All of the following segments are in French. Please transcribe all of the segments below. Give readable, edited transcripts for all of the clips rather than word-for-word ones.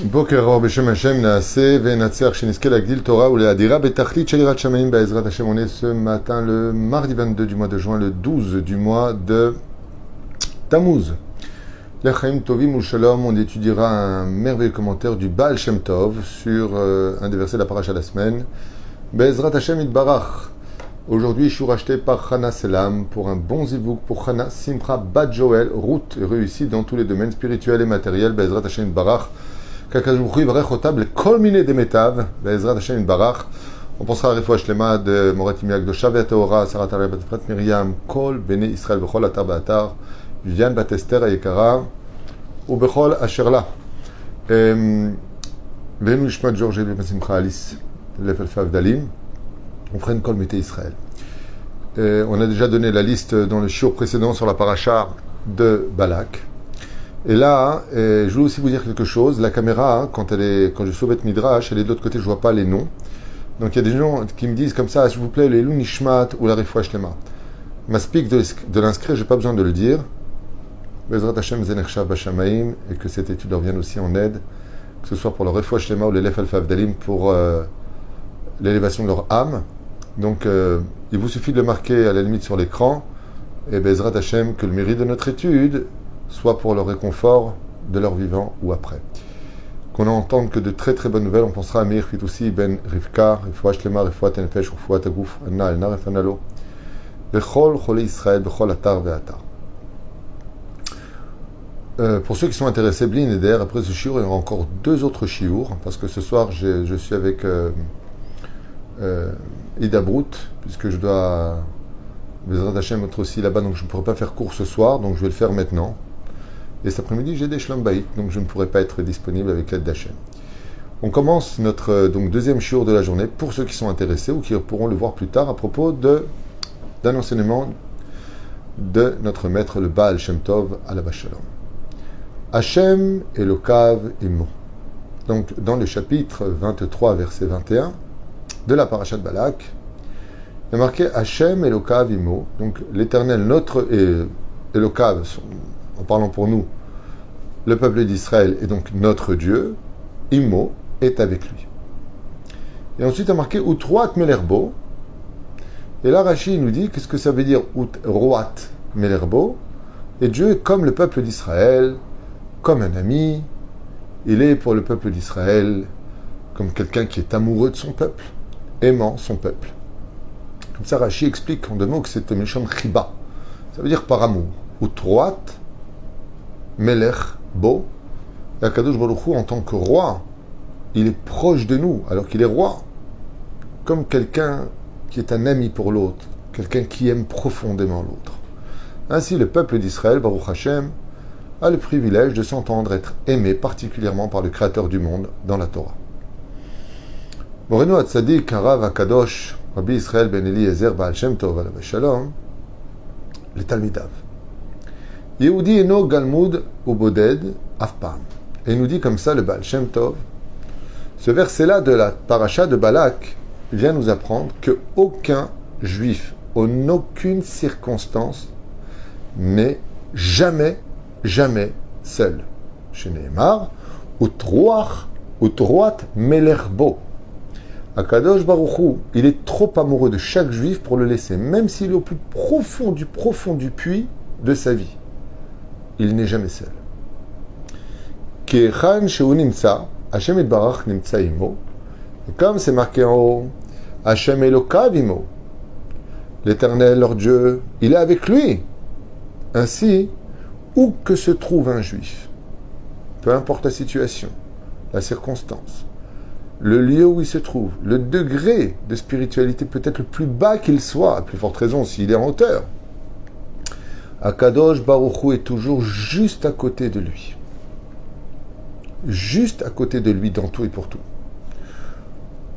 Boker Or Beshem Hashem Naaseh Ve'Natzer Shenizke Lagdil Torah Ule'adira Betachlit Shelirat Shamayim Be'ezrat Hashem. On est ce matin le mardi 22 du mois de juin, le 12 du mois de Tammuz. L'Echaim Tovim ou Shalom, on étudiera un merveilleux commentaire du Baal Shem Tov sur un des versets de la paracha de la semaine. Be'ezrat Hashem Itbarach. Aujourd'hui, je suis racheté par Chana Selam pour un bon zivouk pour Chana Simcha Bat Joel, route réussie dans tous les domaines spirituels et matériels. Be'ezrat Hashem Itbarach. Kakajouchi Varech Otab, les colminés des métaves, Be'ezrat Hashem Itbarach. On pensera à Refoua Shlema de Morat Imiak de Shavet Teora, Sarat Arei Bat Efrat Miriam, Kol Bene Israël Bechol Atar Ba'atar, Viviane Bat Esther Ayekara, ou Bechol Asherla. Venu Ishmat George et Simcha Alice, Lefel Favdalim. On ferait une Kol Mité Israël. On a déjà donné la liste dans le shiur précédent sur la paracha de Balak. Et là, je voulais aussi vous dire quelque chose. La caméra, quand je suis au Beth Midrash, elle est de l'autre côté, je ne vois pas les noms. Donc il y a des gens qui me disent comme ça, s'il vous plaît, les Lou Nishmat ou la Refoua Shlema. M'aspique de l'inscrire, je n'ai pas besoin de le dire. Be'ezrat Hashem Zenershav Bashamaim, et que cette étude leur vienne aussi en aide, que ce soit pour le Refoua Shlema ou le Lef Alpha Avdalim, pour l'élévation de leur âme. Donc il vous suffit de le marquer à la limite sur l'écran, et Be'ezrat Hashem, que le mérite de notre étude soit pour le réconfort de leur vivant ou après. Qu'on n'entende que de très très bonnes nouvelles. On pensera à Meir Fitoussi ben Rivka, Refoua Shlema, Refoua Tenefesh, Refoua Tagouf, Anna, Elna, Refanalo, Bechol, Chole Israël, Bechol Atar Ve'atar. Pour ceux qui sont intéressés, Blin et Der, après ce shiur, il y aura encore deux autres shiurs, parce que ce soir je suis avec Ida Brout, puisque je dois Be'ezrat Hashem être aussi là-bas, donc je ne pourrai pas faire cours ce soir, donc je vais le faire maintenant. Et cet après-midi, j'ai des Shlom Bayit, donc je ne pourrai pas être disponible avec l'aide d'Hachem. On commence notre deuxième shiur de la journée, pour ceux qui sont intéressés ou qui pourront le voir plus tard, à propos d'un enseignement de notre maître, le Baal Shem Tov, Alav Shalom. Hachem Elokav Imo. Donc, dans le chapitre 23, verset 21 de la Parashat Balak, il y a marqué Hachem Elokav Imo, donc l'Éternel, notre Elokav, en parlant pour nous, le peuple d'Israël est donc notre Dieu, Imo est avec lui. Et ensuite il y a marqué Utroat Melerbo, et là Rashi nous dit qu'est-ce que ça veut dire Utroat Melerbo, et Dieu est comme le peuple d'Israël, comme un ami, il est pour le peuple d'Israël comme quelqu'un qui est amoureux de son peuple, aimant son peuple. Comme ça Rashi explique en deux mots que c'est un méchant chiba, ça veut dire par amour. Utroat Melech Bo, et Akadosh Baruch Hu, en tant que roi, il est proche de nous, alors qu'il est roi, comme quelqu'un qui est un ami pour l'autre, quelqu'un qui aime profondément l'autre. Ainsi, le peuple d'Israël, Baruch Hashem, a le privilège de s'entendre être aimé particulièrement par le Créateur du monde dans la Torah. Moreno Hatzadik, Harav Akadosh, Rabbi Israël ben Eliezer, Baal Shem Tov, Alav Shalom, les Talmidav. Yehudi eno galmud ou boded afpam. Et il nous dit comme ça le Baal Shem Tov. Ce verset-là de la paracha de Balak vient nous apprendre que aucun juif, en aucune circonstance, n'est jamais seul. Chez Nehemar, utroat melerbo. Akadosh Baruch Hu, il est trop amoureux de chaque juif pour le laisser, même s'il est au plus profond du puits de sa vie. Il n'est jamais seul. Et comme c'est marqué en haut, Hachem Elokav Imo, l'Éternel, leur Dieu, il est avec lui. Ainsi, où que se trouve un juif, peu importe la situation, la circonstance, le lieu où il se trouve, le degré de spiritualité peut-être le plus bas qu'il soit, à plus forte raison s'il est en hauteur, Akadosh Baruch Hu est toujours juste à côté de lui. Juste à côté de lui dans tout et pour tout.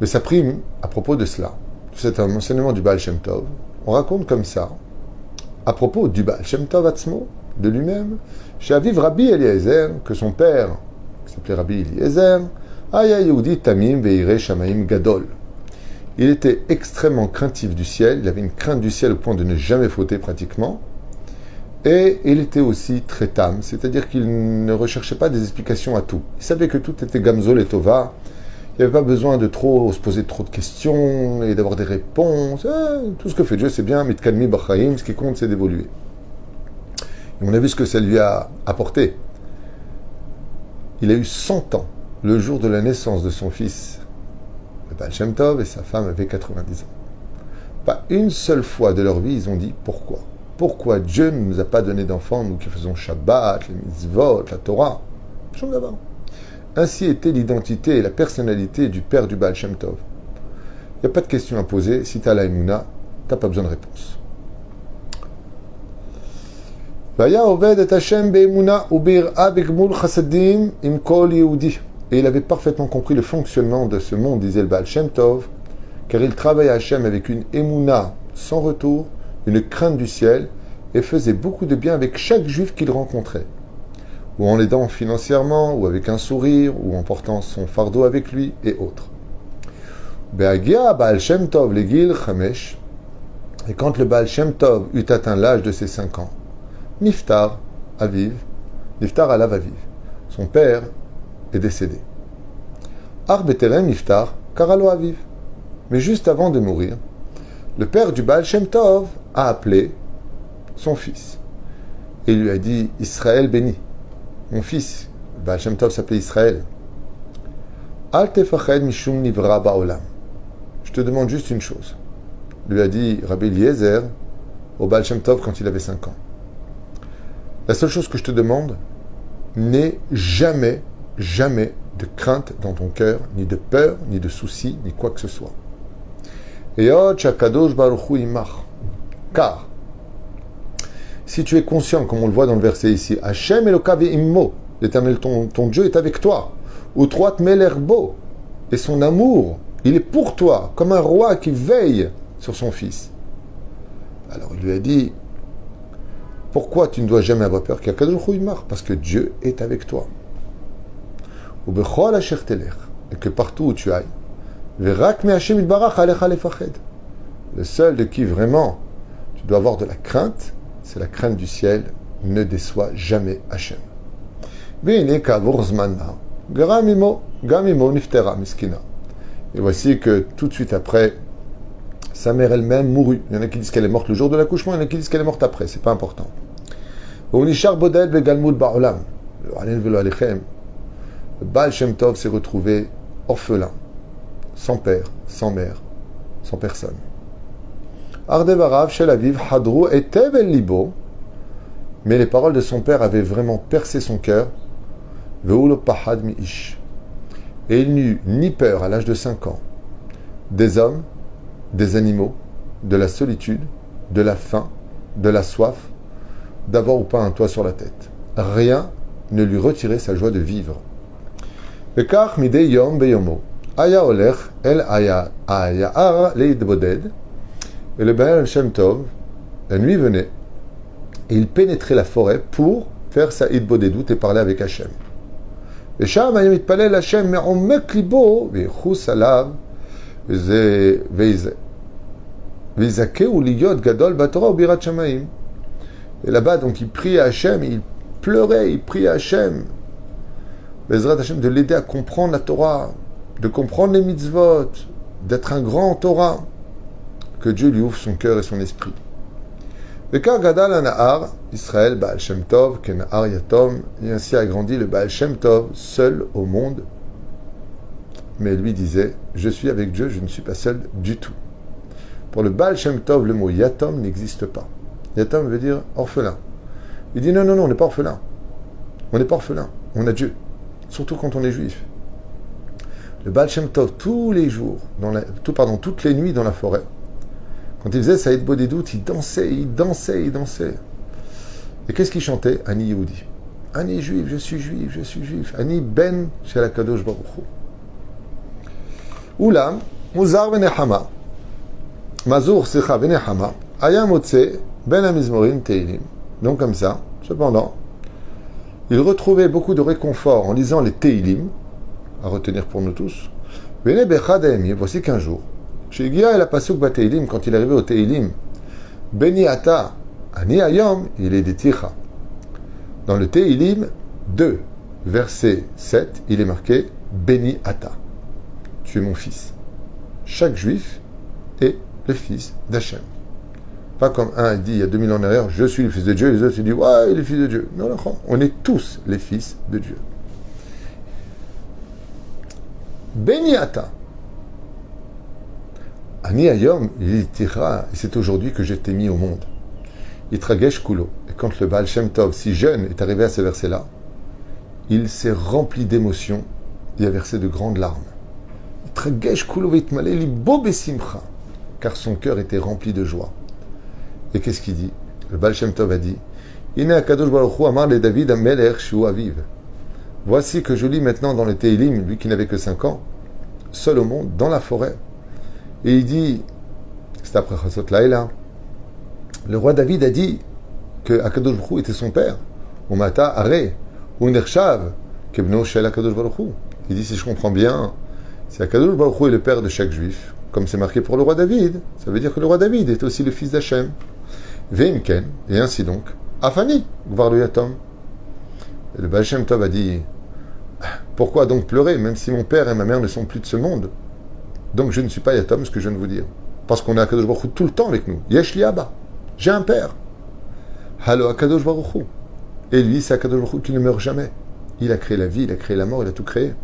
Mais ça prime, à propos de cela, c'est un enseignement du Baal Shem Tov, on raconte comme ça, à propos du Baal Shem Tov Atzmo, de lui-même, chez Aviv Rabbi Eliezer, que son père, qui s'appelait Rabbi Eliezer, Aya Yehudi Tamim Ve'ireh Shamaim Gadol. Il était extrêmement craintif du ciel, il avait une crainte du ciel au point de ne jamais fauter pratiquement, Et il était aussi très tam, c'est-à-dire qu'il ne recherchait pas des explications à tout. Il savait que tout était gamzol et tova. Il n'y avait pas besoin de trop se poser trop de questions et d'avoir des réponses. Tout ce que fait Dieu, c'est bien, mitkalmi b'chaim, ce qui compte, c'est d'évoluer. Et on a vu ce que ça lui a apporté. Il a eu 100 ans, le jour de la naissance de son fils, le Baal Shem Tov, et sa femme avait 90 ans. Pas une seule fois de leur vie, ils ont dit pourquoi. Pourquoi Dieu ne nous a pas donné d'enfants, nous qui faisons Shabbat, les mitzvot, la Torah. Ainsi était l'identité et la personnalité du père du Baal Shem Tov. Il n'y a pas de question à poser. Si tu as la Emouna, tu n'as pas besoin de réponse. Et il avait parfaitement compris le fonctionnement de ce monde, disait le Baal Shem Tov, car il travaillait à Hachem avec une Emouna sans retour, une crainte du ciel, et faisait beaucoup de bien avec chaque juif qu'il rencontrait, ou en l'aidant financièrement, ou avec un sourire, ou en portant son fardeau avec lui, et autres. Be'agia Baal Shem Tov legil chamesh, et quand le Baal Shem Tov eut atteint l'âge de ses 5 ans, Niftar Aviv, Niftar alav Aviv, son père est décédé. Ar beterem Niftar karalo Aviv, mais juste avant de mourir, le père du Baal Shem Tov a appelé son fils et lui a dit « Israël béni, mon fils ». Le Baal Shem Tov s'appelait Israël. « Al tefached mishum nivra ba'olam » Je te demande juste une chose. Lui a dit Rabbi Eliezer au Baal Shem Tov quand il avait 5 ans. La seule chose que je te demande, n'aie jamais, jamais de crainte dans ton cœur, ni de peur, ni de soucis, ni quoi que ce soit. Car, si tu es conscient, comme on le voit dans le verset ici, Hashem Eloka ve'immo, l'Éternel, ton Dieu est avec toi, Utroat melerbo, et son amour, il est pour toi, comme un roi qui veille sur son fils. Alors il lui a dit, pourquoi tu ne dois jamais avoir peur? Parce que Dieu est avec toi. Et que partout où tu ailles, le seul de qui vraiment tu dois avoir de la crainte, c'est la crainte du ciel. Ne déçois jamais Hachem. Et voici que tout de suite après, sa mère elle-même mourut. Il y en a qui disent qu'elle est morte le jour de l'accouchement, il y en a qui disent qu'elle est morte après, c'est pas important. Le Baal Shem Tov s'est retrouvé orphelin, sans père, sans mère, sans personne. Ardevarav Shel Aviv Hadru etev el libo, mais les paroles de son père avaient vraiment percé son cœur. Ve'ulo pahad mi'ish, et il n'eut ni peur à l'âge de 5 ans des hommes, des animaux, de la solitude, de la faim, de la soif, d'avoir ou pas un toit sur la tête. Rien ne lui retirait sa joie de vivre. Bekach midei yom beyomo aya olech el aya'ar leidboded, et le Baal Shem Tov, la nuit venait et il pénétrait la forêt pour faire sa idbodedout et parler avec Hachem. ושם היה מתפלל השם מעומק ליבו ויחוס עליו ויזכהו להיות גדול בתורה וביראת שמיים. Et là-bas, donc, il priait à Hachem, il pleurait, il priait à Hachem. Bezrat Hachem, de l'aider à comprendre la Torah, de comprendre les mitzvot, d'être un grand Torah, que Dieu lui ouvre son cœur et son esprit. Vekar gadal anahar, Israël, Baal Shem Tov, kenahar yatom, et ainsi a grandi le Baal Shem Tov, seul au monde. Mais lui disait, je suis avec Dieu, je ne suis pas seul du tout. Pour le Baal Shem Tov, le mot yatom n'existe pas. Yatom veut dire orphelin. Il dit non, on n'est pas orphelin. On n'est pas orphelin, on a Dieu. Surtout quand on est juif. Le Baal Shem Tov, tous les jours, toutes les nuits dans la forêt, quand il faisait sa Hitbodedout, il dansait. Et qu'est-ce qu'il chantait? Ani Yehudi. Ani juif, je suis juif. Ani ben shel HaKadosh Baruch Hu. Oulam, Muzar v'nechama, Mazur sicha v'nechama, Aya motze ben hamizmorim teilim. Donc comme ça, cependant, il retrouvait beaucoup de réconfort en lisant les teilim, à retenir pour nous tous. Vene bechad haemi, voici qu'un jour, chez Gia et la pasuk ba teilim, quand il est arrivé au teilim, Beni ata Ani Ayom, il est des Ticha. Dans le Tehilim 2, verset 7, il est marqué Béni Ata. Tu es mon fils. Chaque juif est le fils d'Hachem. Pas comme un dit il y a 2000 ans en arrière, je suis le fils de Dieu, et les autres se disent, ouais, il est le fils de Dieu. Non, non, on est tous les fils de Dieu. Béni Ata. Ani Ayom, il dira, et c'est aujourd'hui que je t'ai mis au monde. Itragesh Kulo. Et quand le Baal Shem Tov, si jeune, est arrivé à ce verset-là, il s'est rempli d'émotions et a versé de grandes larmes. Itragesh Kulo vitmale li bo besimcha, car son cœur était rempli de joie. Et qu'est-ce qu'il dit? Le Baal Shem Tov a dit, Ine Akadosh Baruch Hu amar le David amelech shu aviv. Voici que je lis maintenant dans le Tehilim, lui qui n'avait que 5 ans, seul au monde, dans la forêt. Et il dit, c'est après Chasot Laïla, le roi David a dit que Akadosh Baruch Hu était son père. Umata are, unershav, kebno shel Akadosh Baruch Hu. Il dit, si je comprends bien, si Akadosh Baruch Hu est le père de chaque juif, comme c'est marqué pour le roi David, ça veut dire que le roi David est aussi le fils d'Hachem. Veimken, et ainsi donc, Afani, Gvar le Yatom. Et le Baal Shem Tov a dit, pourquoi donc pleurer, même si mon père et ma mère ne sont plus de ce monde? Donc je ne suis pas Yatom, ce que je viens de vous dire. Parce qu'on a Akadosh Baruch Hu tout le temps avec nous. Yesh li Abba. J'ai un père. Halo Akadosh Baruch Hu. Et lui, c'est Akadosh Baruch Hu qui ne meurt jamais. Il a créé la vie, il a créé la mort, il a tout créé.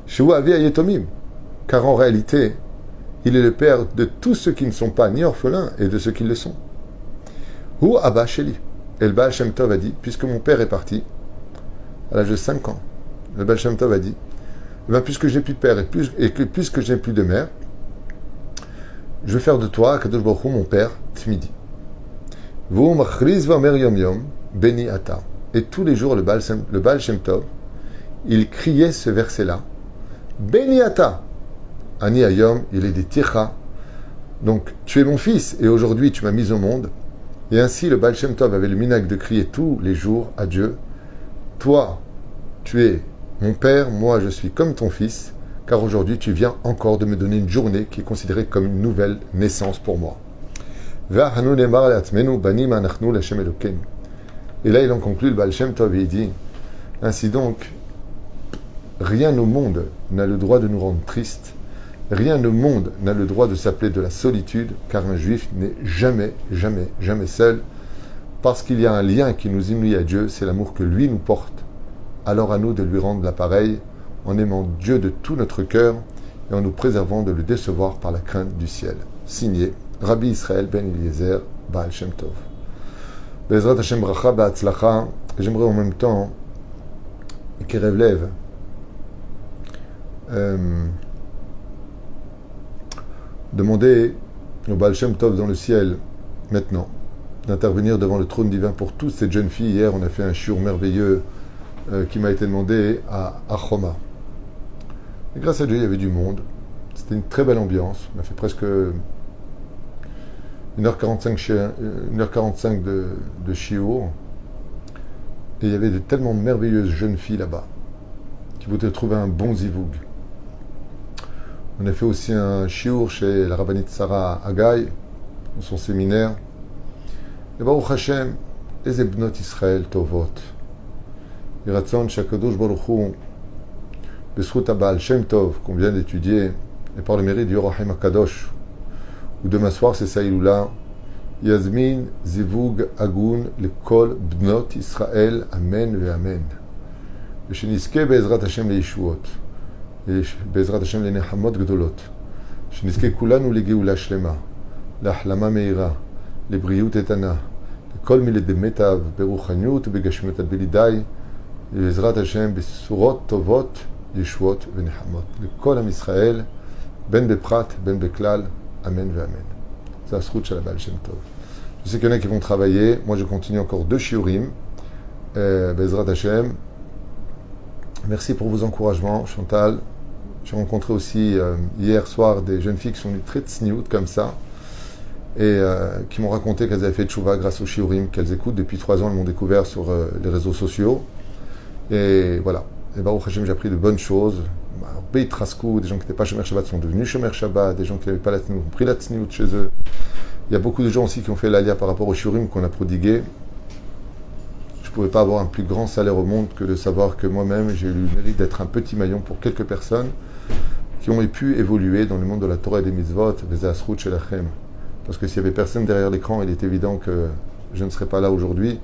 Shua Avi Ayetomim. Car en réalité, il est le père de tous ceux qui ne sont pas ni orphelins et de ceux qui le sont. Hu Abba Sheli. Et le Baal Shem Tov a dit, puisque mon père est parti, à l'âge de 5 ans, le Baal Shem Tov a dit, puisque je n'ai plus de père et puisque je n'ai plus de mère, je vais faire de toi, Kadosh Baruch Hu, mon père, Tmidi. Vous machriz vamer yom yom, béni ata. Et tous les jours, le Baal Shem Tov, il criait ce verset-là, béni ata. Ani ayom, il est des ticha. Donc, tu es mon fils, et aujourd'hui tu m'as mis au monde. Et ainsi, le Baal Shem Tov avait le minhag de crier tous les jours à Dieu, toi, tu es mon père, moi je suis comme ton fils, car aujourd'hui tu viens encore de me donner une journée qui est considérée comme une nouvelle naissance pour moi. Et là il en conclut, le Baal Shem Tov, et il dit, ainsi donc, rien au monde n'a le droit de nous rendre tristes, rien au monde n'a le droit de s'appeler de la solitude, car un juif n'est jamais, jamais, jamais seul, parce qu'il y a un lien qui nous unit à Dieu, c'est l'amour que lui nous porte. Alors à nous de lui rendre l'appareil en aimant Dieu de tout notre cœur et en nous préservant de le décevoir par la crainte du ciel. Signé Rabbi Israël Ben Eliezer Baal Shem Tov. Bezrat Hashem Bracha Ba'atzlacha. J'aimerais en même temps, Kerev Lev, demander au Baal Shem Tov dans le ciel, maintenant, d'intervenir devant le trône divin pour toutes ces jeunes filles. Hier, on a fait un shiur merveilleux qui m'a été demandé à Choma. Et grâce à Dieu, il y avait du monde. C'était une très belle ambiance. On a fait presque 1h45 de shiur. Et il y avait de tellement merveilleuses jeunes filles là-bas qui voulaient trouver un bon zivoug. On a fait aussi un shiur chez la rabbinite Sarah Haggai, dans son séminaire. Et Baruch Hashem, les Ebnot Israël Tovot. Et Ratzon Shakadosh Baruch Hu, B'zchut Baal Shem Tov, qu'on vient d'étudier, et par le mérite du Yorahem HaKadosh, où demain soir c'est Saïloula, Yazmin Zivug Agun, le Kol Bnot Israël, Amen ve Amen. Et Sheniske Be'ezrat Hashem le Yeshuot, et Be'ezrat Hashem le Nechamot Gdolot. Sheniske Kulanu le Geoula Shlema, l'Ahlama Meira, le Briut Etana, le Kol Mile de Metav, Beruchaniut, Begashmut Abelidai, Be'ezrat Hashem, Besurot Tovot, Yeshuot Venechamot. Le Kol Am Israël, Ben Beprat, Ben Beklal, Amen ve Amen. C'est la srout chez Baal Shem Tov. Je sais qu'il y en a qui vont travailler. Moi, je continue encore 2 shiurim. Bezrat Hashem. Merci pour vos encouragements, Chantal. J'ai rencontré aussi hier soir des jeunes filles qui sont très tsniout comme ça et qui m'ont raconté qu'elles avaient fait tchouva grâce au shiurim qu'elles écoutent depuis 3 ans. Elles m'ont découvert sur les réseaux sociaux. Et voilà. Et Baruch Hashem, j'ai appris de bonnes choses. Beit Raskou, des gens qui n'étaient pas Shomer Shabbat sont devenus Shomer Shabbat, des gens qui n'avaient pas la tsniout ont pris la tsniout chez eux. Il y a beaucoup de gens aussi qui ont fait l'alia par rapport au shiurim qu'on a prodigué. Je ne pouvais pas avoir un plus grand salaire au monde que de savoir que moi-même, j'ai eu le mérite d'être un petit maillon pour quelques personnes qui ont pu évoluer dans le monde de la Torah et des mitzvot, des asrout shelachem. Parce que s'il n'y avait personne derrière l'écran, il est évident que je ne serais pas là aujourd'hui.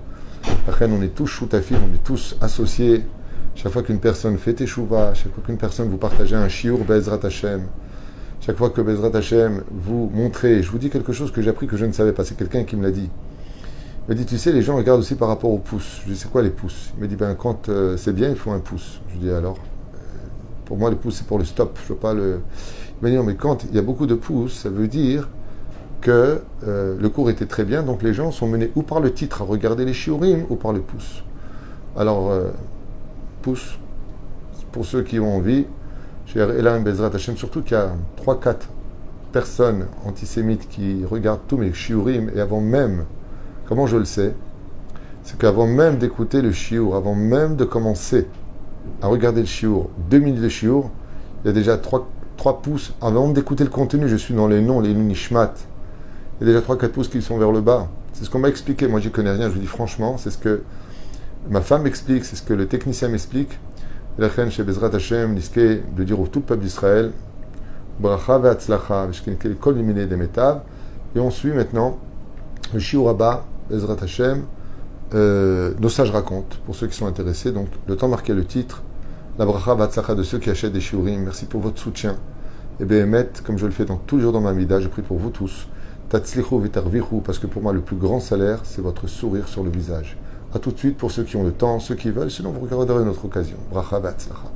Après, on est tous choutafim, on est tous associés. Chaque fois qu'une personne fait teshuva, chaque fois qu'une personne vous partagez un shiur Bezrat Hashem, chaque fois que Bezrat Hashem vous montrez, je vous dis quelque chose que j'ai appris que je ne savais pas, c'est quelqu'un qui me l'a dit. Il m'a dit, tu sais, les gens regardent aussi par rapport aux pouces. Je lui dis, c'est quoi les pouces? Il m'a dit, ben quand c'est bien, il faut un pouce. Je lui dis, alors, pour moi, les pouces, c'est pour le stop. Je veux pas le... Il m'a dit, non, mais quand il y a beaucoup de pouces, ça veut dire que le cours était très bien, donc les gens sont menés ou par le titre à regarder les shiurim ou par le pouce. Alors, pouce, pour ceux qui ont envie, chez Elam Bezrat Hashem, surtout qu'il y a 3-4 personnes antisémites qui regardent tous mes shiurim, et avant même, comment je le sais, c'est qu'avant même d'écouter le shiur, avant même de commencer à regarder le shiur, 2 minutes de shiur, il y a déjà 3 pouces, avant d'écouter le contenu, je suis dans les noms, les nishmat. Il y a déjà 3-4 pouces qui sont vers le bas. C'est ce qu'on m'a expliqué. Moi, j'y connais rien. Je vous dis franchement, c'est ce que ma femme m'explique, c'est ce que le technicien m'explique. Lachen chez Bezrat Hashem, de dire au tout le peuple d'Israël, bracha ve'atzlacha, v'shkenkel kol yimine demetav. Et on suit maintenant le shiur Abba, Bezrat Hashem, nos sages racontent, pour ceux qui sont intéressés. Donc, le temps marqué le titre, la bracha ve'atzlacha de ceux qui achètent des shiurim. Merci pour votre soutien. Et bien, comme je le fais tous les jours dans ma mida, je prie pour vous tous. Tatzlichu v'tarvichu, parce que pour moi, le plus grand salaire, c'est votre sourire sur le visage. A tout de suite pour ceux qui ont le temps, ceux qui veulent, sinon vous regarderez une autre occasion. Bracha v'atzlacha.